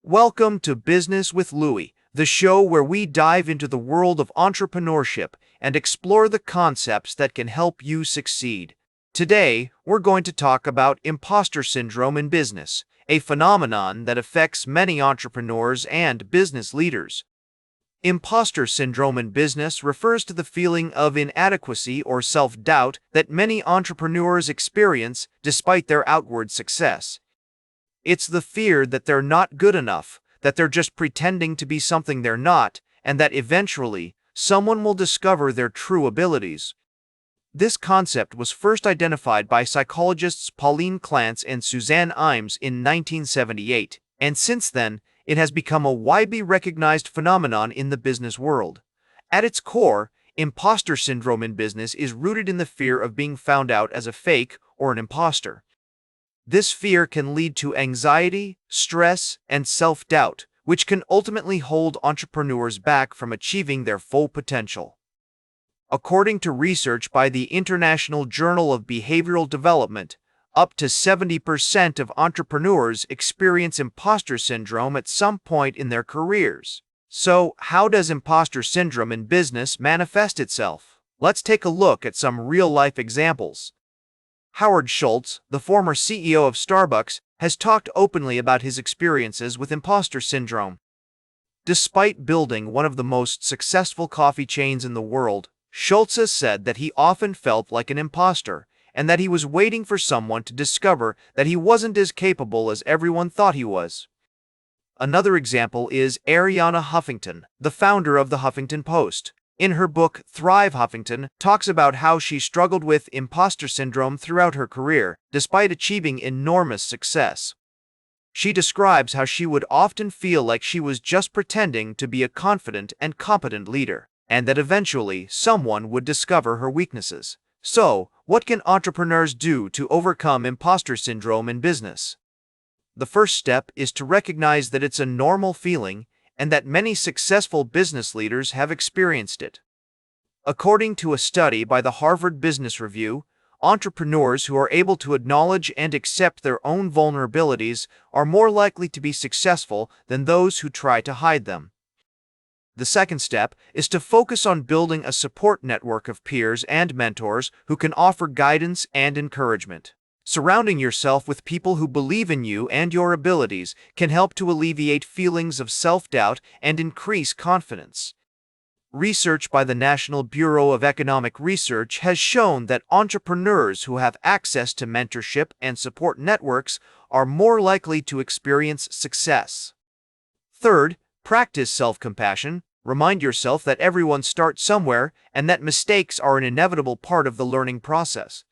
Welcome to Business with Louis, the show where we dive into the world of entrepreneurship and explore the concepts that can help you succeed. Today, we're going to talk about imposter syndrome in business, a phenomenon that affects many entrepreneurs and business leaders. Imposter syndrome in business refers to the feeling of inadequacy or self-doubt that many entrepreneurs experience despite their outward success. It's the fear that they're not good enough, that they're just pretending to be something they're not, and that eventually, someone will discover their true abilities. This concept was first identified by psychologists Pauline Clance and Suzanne Imes in 1978, and since then, it has become a widely recognized phenomenon in the business world. At its core, imposter syndrome in business is rooted in the fear of being found out as a fake or an imposter. This fear can lead to anxiety, stress, and self-doubt, which can ultimately hold entrepreneurs back from achieving their full potential. According to research by the International Journal of Behavioral Development, up to 70% of entrepreneurs experience imposter syndrome at some point in their careers. So, how does imposter syndrome in business manifest itself? Let's take a look at some real-life examples. Howard Schultz, the former CEO of Starbucks, has talked openly about his experiences with imposter syndrome. Despite building one of the most successful coffee chains in the world, Schultz has said that he often felt like an imposter and that he was waiting for someone to discover that he wasn't as capable as everyone thought he was. Another example is Arianna Huffington, the founder of the Huffington Post. In her book, Thrive, Huffington talks about how she struggled with imposter syndrome throughout her career, despite achieving enormous success. She describes how she would often feel like she was just pretending to be a confident and competent leader, and that eventually someone would discover her weaknesses. So, what can entrepreneurs do to overcome imposter syndrome in business? The first step is to recognize that it's a normal feeling and that many successful business leaders have experienced it. According to a study by the Harvard Business Review, entrepreneurs who are able to acknowledge and accept their own vulnerabilities are more likely to be successful than those who try to hide them. The second step is to focus on building a support network of peers and mentors who can offer guidance and encouragement. Surrounding yourself with people who believe in you and your abilities can help to alleviate feelings of self-doubt and increase confidence. Research by the National Bureau of Economic Research has shown that entrepreneurs who have access to mentorship and support networks are more likely to experience success. Third, practice self-compassion. Remind yourself that everyone starts somewhere and that mistakes are an inevitable part of the learning process.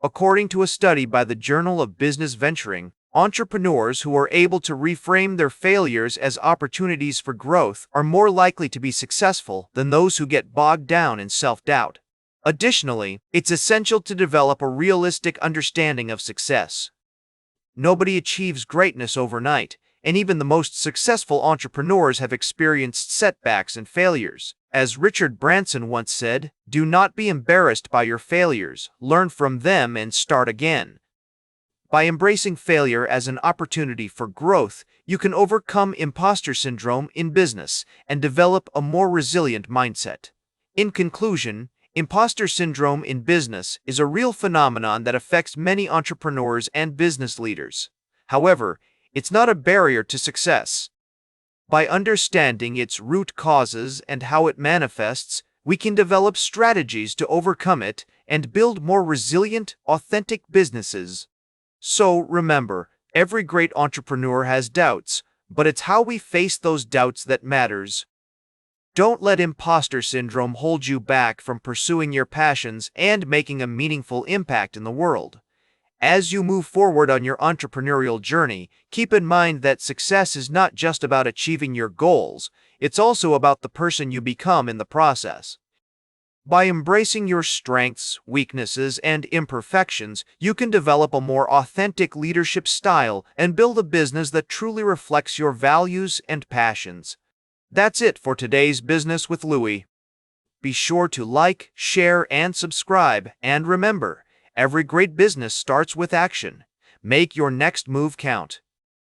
According to a study by the Journal of Business Venturing, entrepreneurs who are able to reframe their failures as opportunities for growth are more likely to be successful than those who get bogged down in self-doubt. Additionally, it's essential to develop a realistic understanding of success. Nobody achieves greatness overnight, and even the most successful entrepreneurs have experienced setbacks and failures. As Richard Branson once said, "Do not be embarrassed by your failures, learn from them and start again." By embracing failure as an opportunity for growth, you can overcome imposter syndrome in business and develop a more resilient mindset. In conclusion, imposter syndrome in business is a real phenomenon that affects many entrepreneurs and business leaders. However, it's not a barrier to success. By understanding its root causes and how it manifests, we can develop strategies to overcome it and build more resilient, authentic businesses. So remember, every great entrepreneur has doubts, but it's how we face those doubts that matters. Don't let imposter syndrome hold you back from pursuing your passions and making a meaningful impact in the world. As you move forward on your entrepreneurial journey, keep in mind that success is not just about achieving your goals, it's also about the person you become in the process. By embracing your strengths, weaknesses, and imperfections, you can develop a more authentic leadership style and build a business that truly reflects your values and passions. That's it for today's Business with Louis. Be sure to like, share, and subscribe, and remember, every great business starts with action. Make your next move count.